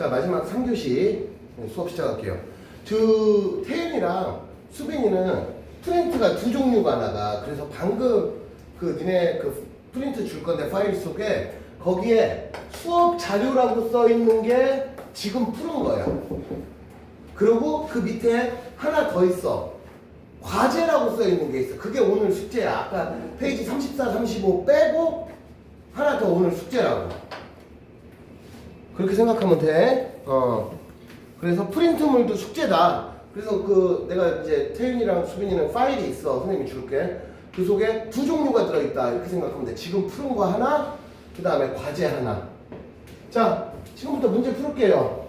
자, 마지막 3교시 수업 시작할게요. 태연이랑 수빈이는 프린트가 두 종류가 나가. 그래서 방금 니네 프린트 줄 건데 파일 속에 거기에 수업 자료라고 써 있는 게 지금 푸는 거야. 그리고 그 밑에 하나 더 있어. 과제라고 써 있는 게 있어. 그게 오늘 숙제야. 아까 페이지 34, 35 빼고 하나 더 오늘 숙제라고. 그렇게 생각하면 돼. 그래서 프린트물도 숙제다. 그래서 내가 이제 태윤이랑 수빈이는 파일이 있어. 선생님이 줄게. 그 속에 두 종류가 들어있다. 이렇게 생각하면 돼. 지금 푸는 거 하나, 그 다음에 과제 하나. 자, 지금부터 문제 풀을게요.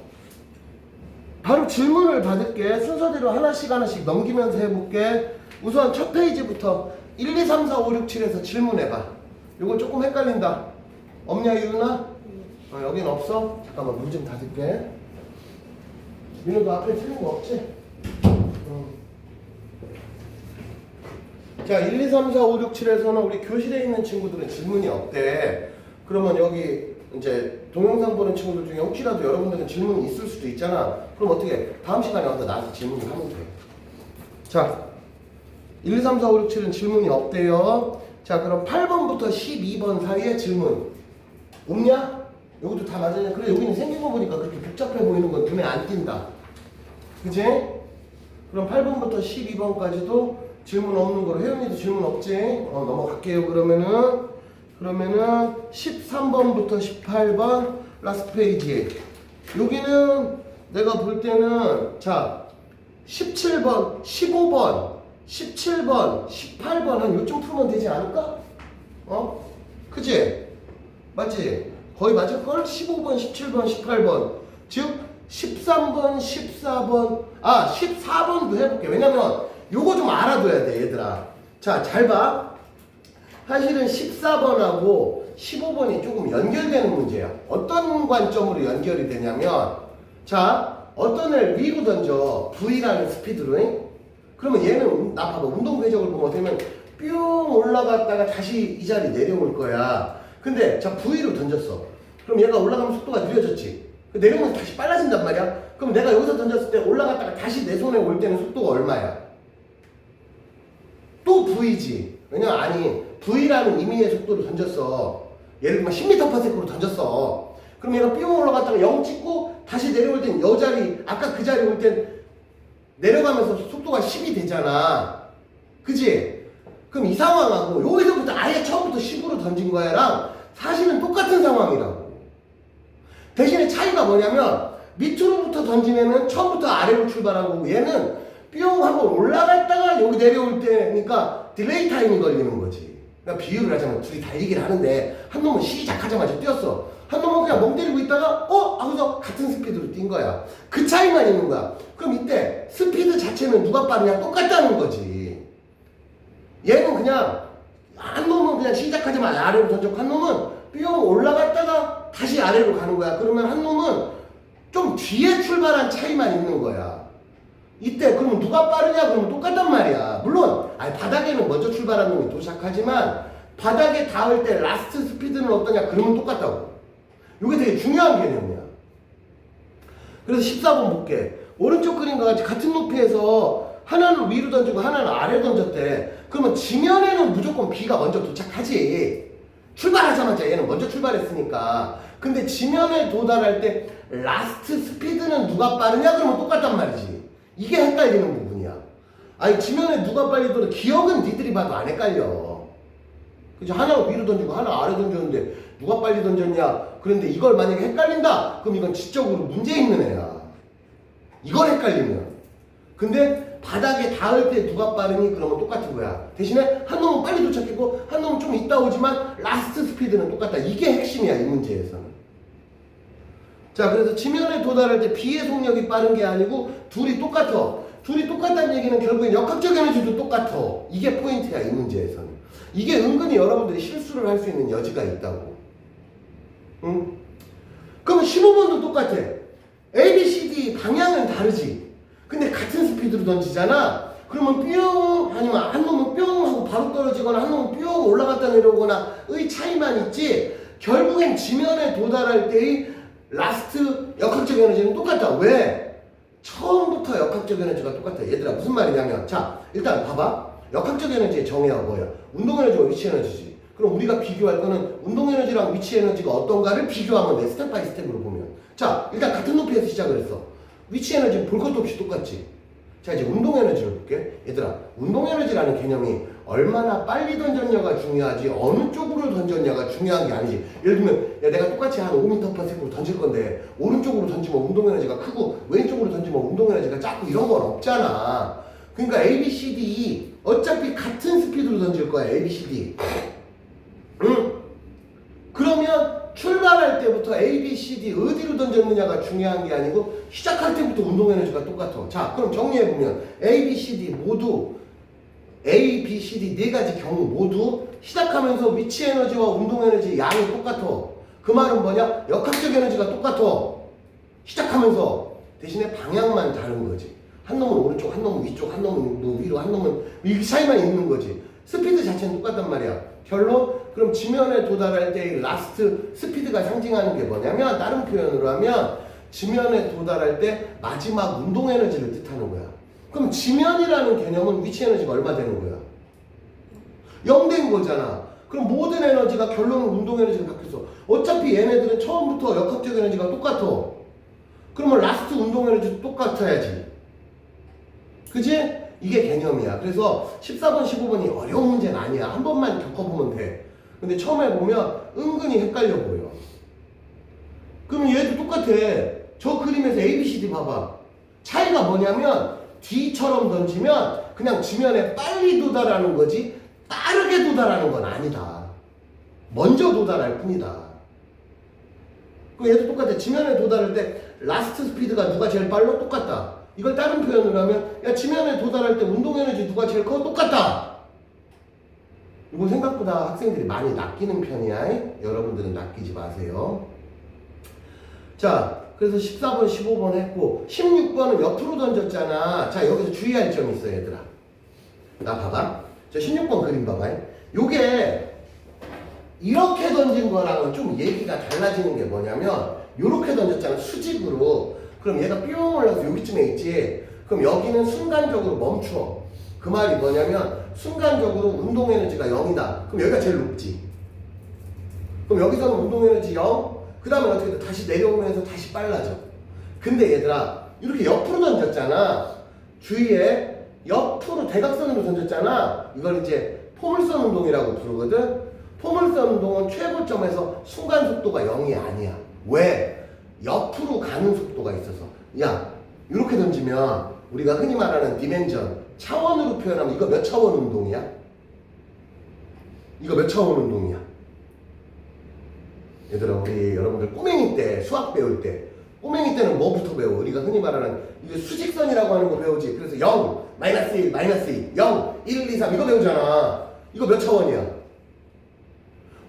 바로 질문을 받을게. 순서대로 하나씩 넘기면서 해볼게. 우선 첫 페이지부터 1, 2, 3, 4, 5, 6, 7에서 질문해봐. 이거 조금 헷갈린다. 없냐, 유나? 여긴 없어? 잠깐만, 문 좀 닫을게. 유나도 앞에 틀린 거 없지? 자, 1, 2, 3, 4, 5, 6, 7에서는 우리 교실에 있는 친구들은 질문이 없대. 그러면 여기 이제 동영상 보는 친구들 중에 혹시라도 여러분들은 질문이 있을 수도 있잖아. 그럼 어떻게? 다음 시간에 와서 나한테 질문을 하면 돼. 자, 1, 2, 3, 4, 5, 6, 7은 질문이 없대요. 자, 그럼 8번부터 12번 사이에 질문 없냐? 여기도 다 맞았냐? 그래, 여기는 생긴 거 보니까 그렇게 복잡해 보이는 건 눈에 안 띈다. 그치? 그럼 8번부터 12번까지도 질문 없는 거로. 혜연이도 질문 없지? 넘어갈게요. 그러면은 13번부터 18번 라스트 페이지. 여기는 내가 볼 때는 자 17번, 15번, 17번, 18번 한 요쯤 풀면 되지 않을까? 그치? 맞지? 거의 맞을걸? 15번, 17번, 18번. 즉 13번, 14번, 14번도 해볼게. 왜냐면 요거 좀 알아둬야 돼, 얘들아. 자, 잘 봐. 사실은 14번하고 15번이 조금 연결되는 문제야. 어떤 관점으로 연결이 되냐면, 자, 어떤 애를 위로 던져. V라는 스피드로. 그러면 얘는, 나 봐봐. 운동 궤적을 보면 어떻게 하면 뿅 올라갔다가 다시 이 자리 내려올 거야. 근데, 자, V로 던졌어. 그럼 얘가 올라가면 속도가 느려졌지. 내려오면서 다시 빨라진단 말이야. 그럼 내가 여기서 던졌을 때 올라갔다가 다시 내 손에 올 때는 속도가 얼마야? 또 V지. 왜냐면 V라는 의미의 속도로 던졌어. 예를 들면 10m/s로 던졌어. 그럼 얘가 뿅 올라갔다가 0 찍고 다시 내려올 땐 여 자리, 아까 그 자리 올 땐 내려가면서 속도가 10이 되잖아. 그치? 그럼 이 상황하고 여기서부터 아예 처음부터 10으로 던진 거야랑 사실은 똑같은 상황이라고. 대신에 차이가 뭐냐면 밑으로부터 던진 애는 처음부터 아래로 출발하고 얘는 뿅 한번 올라갔다가 여기 내려올 때니까 딜레이 타임이 걸리는 거지. 그러니까 비유를 하자면 둘이 달리기를 하는데 한 놈은 시작하자마자 뛰었어. 한 놈은 그냥 멍 때리고 있다가 하고서 같은 스피드로 뛴 거야. 그 차이만 있는 거야. 그럼 이때 스피드 자체는 누가 빠르냐 똑같다는 거지. 얘는 그냥 한 놈은 그냥 시작하자마자 아래로 던졌고 한 놈은 뿅 올라갔다가 다시 아래로 가는 거야. 그러면 한 놈은 좀 뒤에 출발한 차이만 있는 거야. 이때 그러면 누가 빠르냐 그러면 똑같단 말이야. 물론 바닥에는 먼저 출발한 놈이 도착하지만 바닥에 닿을 때 라스트 스피드는 어떠냐 그러면 똑같다고. 이게 되게 중요한 개념이야. 그래서 14번 볼게. 오른쪽 그림과 같이 같은 높이에서 하나는 위로 던지고 하나는 아래로 던졌대. 그러면 지면에는 무조건 B가 먼저 도착하지. 출발하자마자 얘는 먼저 출발했으니까. 근데 지면에 도달할 때 라스트 스피드는 누가 빠르냐 그러면 똑같단 말이지. 이게 헷갈리는 부분이야. 지면에 누가 빨리 도는 기억은 니들이 봐도 안 헷갈려. 그죠? 하나가 위로 던지고 하나 아래 던졌는데 누가 빨리 던졌냐? 그런데 이걸 만약에 헷갈린다? 그럼 이건 지적으로 문제 있는 애야. 이걸 헷갈리면. 근데 바닥에 닿을 때 누가 빠르니? 그러면 똑같은 거야. 대신에 한 놈은 빨리 도착했고 한 놈은 좀 있다 오지만 라스트 스피드는 똑같다. 이게 핵심이야, 이 문제에서는. 자, 그래서 지면에 도달할 때 B의 속력이 빠른 게 아니고 둘이 똑같아. 둘이 똑같다는 얘기는 결국엔 역학적 에너지도 똑같아. 이게 포인트야, 이 문제에서는. 이게 은근히 여러분들이 실수를 할 수 있는 여지가 있다고. 응? 그러면 15번도 똑같아. A, B, C, D 방향은 다르지. 근데 같은 스피드로 던지잖아. 그러면 뿅 아니면 한 놈은 뿅 하고 바로 떨어지거나 한 놈은 뿅 올라갔다 내려오거나 의 차이만 있지 결국엔 지면에 도달할 때의 라스트 역학적 에너지는 똑같다. 왜? 처음부터 역학적 에너지가 똑같아. 얘들아 무슨 말이냐면 자 일단 봐봐. 역학적 에너지의 정의가 뭐야? 운동 에너지와 위치 에너지지. 그럼 우리가 비교할 거는 운동 에너지랑 위치 에너지가 어떤가를 비교하면 돼. 스텝 바이 스텝으로 보면. 자 일단 같은 높이에서 시작을 했어. 위치 에너지는 볼 것도 없이 똑같지. 자 이제 운동 에너지를 볼게. 얘들아 운동 에너지라는 개념이 얼마나 빨리 던졌냐가 중요하지 어느 쪽으로 던졌냐가 중요한 게 아니지. 예를 들면 야, 내가 똑같이 한 5m/s로 던질 건데 오른쪽으로 던지면 운동 에너지가 크고 왼쪽으로 던지면 운동 에너지가 작고 이런 건 없잖아. 그러니까 A, B, C, D, E 어차피 같은 스피드로 던질 거야. A, B, C, D. 응? 그러면 출발할 때부터 A, B, C, D 어디로 던졌느냐가 중요한 게 아니고 시작할 때부터 운동 에너지가 똑같아. 자 그럼 정리해보면 A, B, C, D 모두 A, B, C, D 네 가지 경우 모두 시작하면서 위치 에너지와 운동 에너지 양이 똑같아. 그 말은 뭐냐? 역학적 에너지가 똑같아. 시작하면서 대신에 방향만 다른 거지. 한 놈은 오른쪽, 한 놈은 위쪽, 한 놈은 뭐 위로, 한 놈은 이 차이만 있는 거지. 스피드 자체는 똑같단 말이야. 결론 그럼 지면에 도달할 때 라스트 스피드가 상징하는 게 뭐냐면 다른 표현으로 하면 지면에 도달할 때 마지막 운동 에너지를 뜻하는 거야. 그럼 지면이라는 개념은 위치 에너지가 얼마 되는 거야? 0 된 거잖아. 그럼 모든 에너지가 결론은 운동 에너지가 바뀌었어. 어차피 얘네들은 처음부터 역학적 에너지가 똑같아. 그러면 라스트 운동 에너지도 똑같아야지. 그지? 이게 개념이야. 그래서 14번, 15번이 어려운 문제는 아니야. 한 번만 겪어보면 돼. 근데 처음에 보면 은근히 헷갈려 보여. 그럼 얘도 똑같아. 저 그림에서 A, B, C, D 봐봐. 차이가 뭐냐면 D처럼 던지면 그냥 지면에 빨리 도달하는 거지 빠르게 도달하는 건 아니다. 먼저 도달할 뿐이다. 그럼 얘도 똑같아. 지면에 도달할 때 라스트 스피드가 누가 제일 빨라? 똑같다. 이걸 다른 표현으로 하면 야 지면에 도달할 때 운동 에너지 누가 제일 커? 똑같다. 이거 생각보다 학생들이 많이 낚이는 편이야. 여러분들은 낚이지 마세요. 자 그래서 14번 15번 했고 16번은 옆으로 던졌잖아. 자 여기서 주의할 점이 있어 얘들아. 나 봐봐. 자 16번 그림 봐봐. 요게 이렇게 던진 거랑은 좀 얘기가 달라지는 게 뭐냐면 요렇게 던졌잖아 수직으로. 그럼 얘가 뿅 올라서 여기쯤에 있지. 그럼 여기는 순간적으로 멈춰. 그 말이 뭐냐면 순간적으로 운동 에너지가 0이다. 그럼 여기가 제일 높지. 그럼 여기서는 운동 에너지 0. 그 다음에 어떻게 돼? 다시 내려오면서 다시 빨라져. 근데 얘들아 이렇게 옆으로 던졌잖아. 주위에 옆으로 대각선으로 던졌잖아. 이걸 이제 포물선 운동이라고 부르거든. 포물선 운동은 최고점에서 순간 속도가 0이 아니야. 왜? 옆으로 가는 속도가 있어서. 야 이렇게 던지면 우리가 흔히 말하는 디멘전 차원으로 표현하면 이거 몇 차원 운동이야? 이거 몇 차원 운동이야? 얘들아 우리 여러분들 꼬맹이 때 수학 배울 때 꼬맹이 때는 뭐부터 배워? 우리가 흔히 말하는 이게 수직선이라고 하는 거 배우지. 그래서 0, 마이너스 1, 마이너스 2, 0, 1, 2, 3 이거 배우잖아. 이거 몇 차원이야?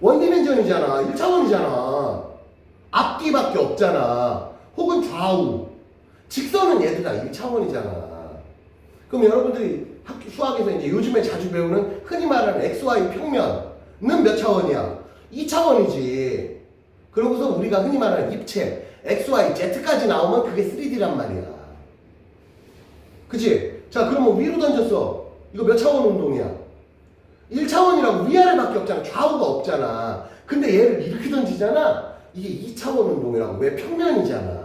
원디멘전이잖아. 1차원이잖아. 앞뒤밖에 없잖아. 혹은 좌우. 직선은 얘들아 1차원이잖아. 그럼 여러분들이 수학에서 이제 요즘에 자주 배우는 흔히 말하는 XY 평면은 몇 차원이야? 2차원이지. 그러고서 우리가 흔히 말하는 입체 XY, Z까지 나오면 그게 3D란 말이야. 그치? 자 그러면 위로 던졌어. 이거 몇 차원 운동이야? 1차원이라고 위아래밖에 없잖아. 좌우가 없잖아. 근데 얘를 이렇게 던지잖아. 이게 2차원 운동이라고. 왜? 평면이잖아.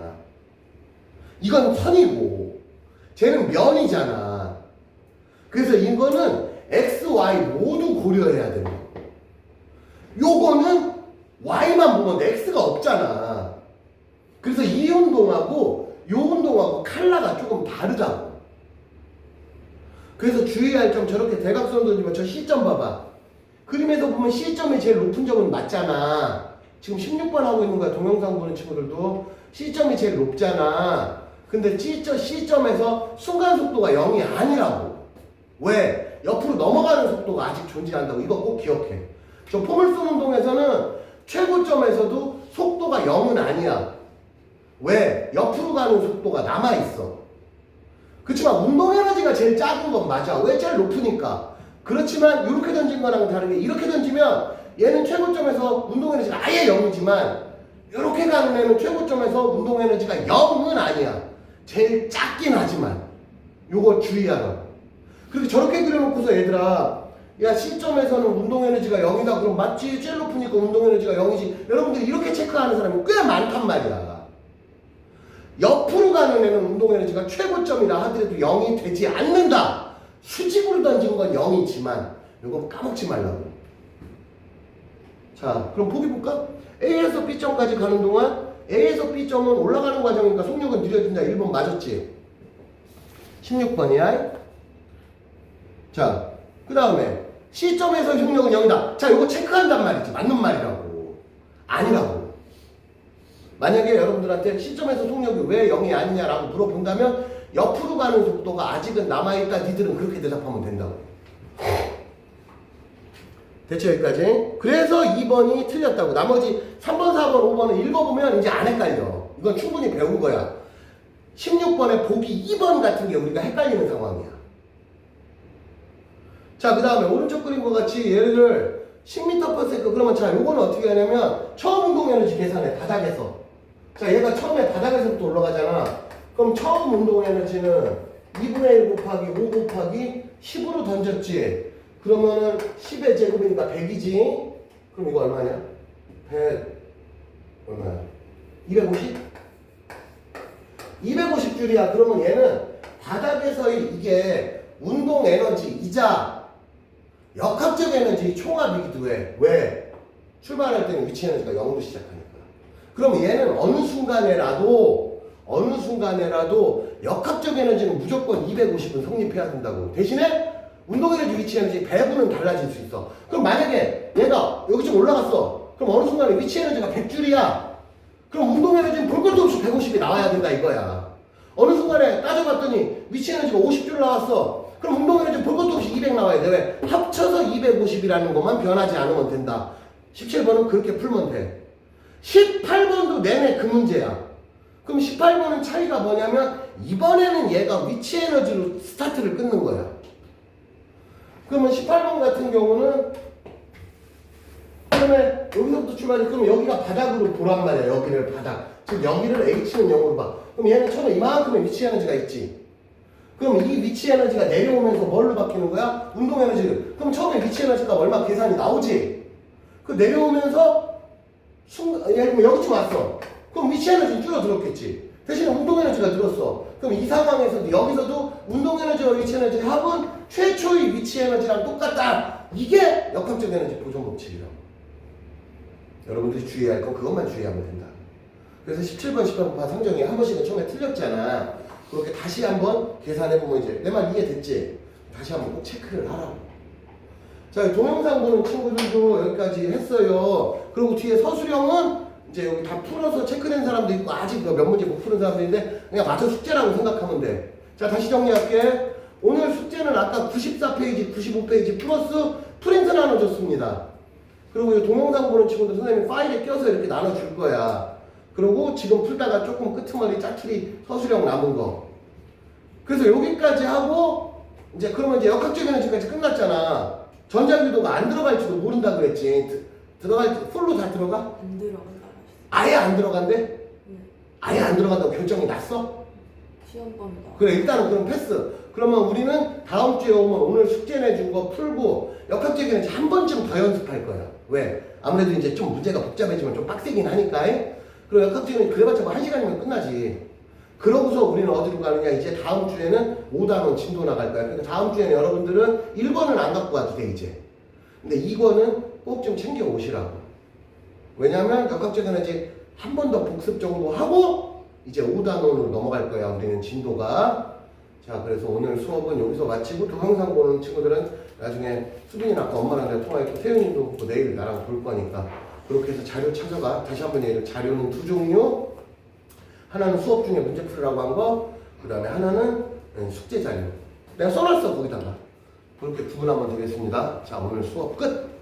이건 선이고 쟤는 면이잖아. 그래서 이거는 X, Y 모두 고려해야 된다. 요거는 Y만 보면 X가 없잖아. 그래서 이 운동하고 요 운동하고 컬러가 조금 다르다고. 그래서 주의할 점 저렇게 대각선 던지면 저 C점 봐봐. 그림에서 보면 C점이 제일 높은 점은 맞잖아. 지금 16번 하고 있는 거야. 동영상 보는 친구들도 C점이 제일 높잖아. 근데 C점에서 순간 속도가 0이 아니라고. 왜? 옆으로 넘어가는 속도가 아직 존재한다고. 이거 꼭 기억해. 저 포물선 운동에서는 최고점에서도 속도가 0은 아니야. 왜? 옆으로 가는 속도가 남아있어. 그렇지만 운동 에너지가 제일 작은 건 맞아. 왜? 제일 높으니까. 그렇지만 이렇게 던진 거랑은 다르게 이렇게 던지면 얘는 최고점에서 운동 에너지가 아예 0이지만 이렇게 가는 애는 최고점에서 운동 에너지가 0은 아니야. 제일 작긴 하지만 요거 주의하라. 그렇게 저렇게 그려놓고서 얘들아 야 시점에서는 운동 에너지가 0이다 그럼 맞지? 제일 높으니까 운동 에너지가 0이지. 여러분들이 이렇게 체크하는 사람이 꽤 많단 말이야. 옆으로 가는 애는 운동 에너지가 최고점이라 하더라도 0이 되지 않는다. 수직으로 던진 건 0이지만 이건 까먹지 말라고. 자 그럼 보기 볼까? A에서 B점까지 가는 동안 A에서 B점은 올라가는 과정이니까 속력은 느려진다. 1번 맞았지? 16번이야. 자, 그 다음에 C점에서 속력은 0이다. 자, 이거 체크한단 말이지. 맞는 말이라고. 아니라고. 만약에 여러분들한테 C점에서 속력이 왜 0이 아니냐라고 물어본다면 옆으로 가는 속도가 아직은 남아있다. 니들은 그렇게 대답하면 된다고. 대체 여기까지. 그래서 2번이 틀렸다고. 나머지 3번, 4번, 5번은 읽어보면 이제 안 헷갈려. 이건 충분히 배운 거야. 16번에 보기 2번 같은 게 우리가 헷갈리는 상황이야. 자, 그 다음에 오른쪽 그림과 같이 얘를 10m/s 그러면 자, 요거는 어떻게 하냐면 처음 운동 에너지 계산해. 바닥에서. 자, 얘가 처음에 바닥에서부터 올라가잖아. 그럼 처음 운동 에너지는 2분의 1 곱하기 5 곱하기 10으로 던졌지. 그러면은 10의 제곱이니까 100이지. 그럼 이거 얼마냐? 100 얼마야? 250? 250줄이야. 그러면 얘는 바닥에서의 이게 운동 에너지이자 역학적 에너지 총합이기도 해. 왜? 출발할 때는 위치 에너지가 0으로 시작하니까. 그럼 얘는 어느 순간에라도 역학적 에너지는 무조건 250은 성립해야 된다고. 대신에 운동 에너지, 위치 에너지 배분은 달라질 수 있어. 그럼 만약에 얘가 여기쯤 올라갔어. 그럼 어느 순간에 위치 에너지가 100줄이야. 그럼 운동 에너지는 볼 것도 없이 150이 나와야 된다 이거야. 어느 순간에 따져봤더니 위치 에너지가 50줄 나왔어. 그럼 운동 에너지 볼 것도 없이 200 나와야 돼. 왜? 합쳐서 250이라는 것만 변하지 않으면 된다. 17번은 그렇게 풀면 돼. 18번도 내내 그 문제야. 그럼 18번은 차이가 뭐냐면 이번에는 얘가 위치 에너지로 스타트를 끊는 거야. 그러면 18번 같은 경우는 그러면 여기서부터 출발해. 그럼 여기가 바닥으로 보란 말이야. 여기를 바닥. 즉 여기를 H는 0으로 봐. 그럼 얘는 처음에 이만큼의 위치 에너지가 있지. 그럼 이 위치 에너지가 내려오면서 뭘로 바뀌는 거야? 운동 에너지를. 그럼 처음에 위치 에너지가 얼마 계산이 나오지. 그 내려오면서 예를 들면 여기쯤 왔어. 그럼 위치 에너지는 줄어들었겠지. 대신에 운동 에너지가 늘었어. 그럼 이 상황에서도 여기서도 운동 에너지와 위치 에너지의 합은 최초의 위치 에너지랑 똑같다. 이게 역학적 에너지 보존 법칙이라고. 여러분들이 주의해야 할 건 그것만 주의하면 된다. 그래서 17번, 18번 상정이 한 번씩은 처음에 틀렸잖아. 그렇게 다시 한번 계산해보면 이제 내 말 이해됐지? 다시 한번 꼭 체크를 하라고. 자, 동영상 보는 친구들도 여기까지 했어요. 그리고 뒤에 서술형은 이제 여기 다 풀어서 체크된 사람도 있고 아직 몇 문제 못 푸는 사람들인데 그냥 마저 숙제라고 생각하면 돼. 자, 다시 정리할게. 오늘 숙제는 아까 94페이지, 95페이지 플러스 프린트 나눠줬습니다. 그리고 이 동영상 보는 친구들 선생님이 파일에 껴서 이렇게 나눠줄 거야. 그리고 지금 풀다가 조금 끄트머리 짜투리 서술형 남은 거. 그래서 여기까지 하고 이제 그러면 이제 역학적 에너지까지 끝났잖아. 전자규도가 안 들어갈지도 모른다 그랬지. 들어갈지 풀로 다 들어가? 안 들어간다. 아예 안 들어간대? 네. 아예 안 들어간다고 결정이 났어? 시험범위다. 그래 일단은 그럼 패스. 그러면 우리는 다음 주에 오면 오늘 숙제 내준 거 풀고 역학적 에너지 한 번쯤 더 연습할 거야. 왜? 아무래도 이제 좀 문제가 복잡해지면 좀 빡세긴 하니까. 그리고 역학적 에너지 그래봤자 뭐 1시간이면 끝나지. 그러고서 우리는 어디로 가느냐. 이제 다음 주에는 5단원 진도 나갈 거야. 그러니까 다음 주에는 여러분들은 1권은 안 갖고 와도 돼 이제. 근데 2권은 꼭 좀 챙겨 오시라고. 왜냐면 역학적 에너지 한 번 더 복습 정도 하고 이제 5단원으로 넘어갈 거야. 우리는 진도가. 자, 그래서 오늘 수업은 여기서 마치고 동영상 보는 친구들은 나중에 수빈이나 아까 엄마랑 내가 통화했고 태윤이도 뭐 내일 나랑 볼 거니까 그렇게 해서 자료 찾아가. 다시 한번 얘기해. 자료는 두 종류. 하나는 수업 중에 문제 풀으라고 한 거, 그 다음에 하나는 숙제 자료. 내가 써놨어 거기다가. 그렇게 구분하면 되겠습니다. 자, 오늘 수업 끝!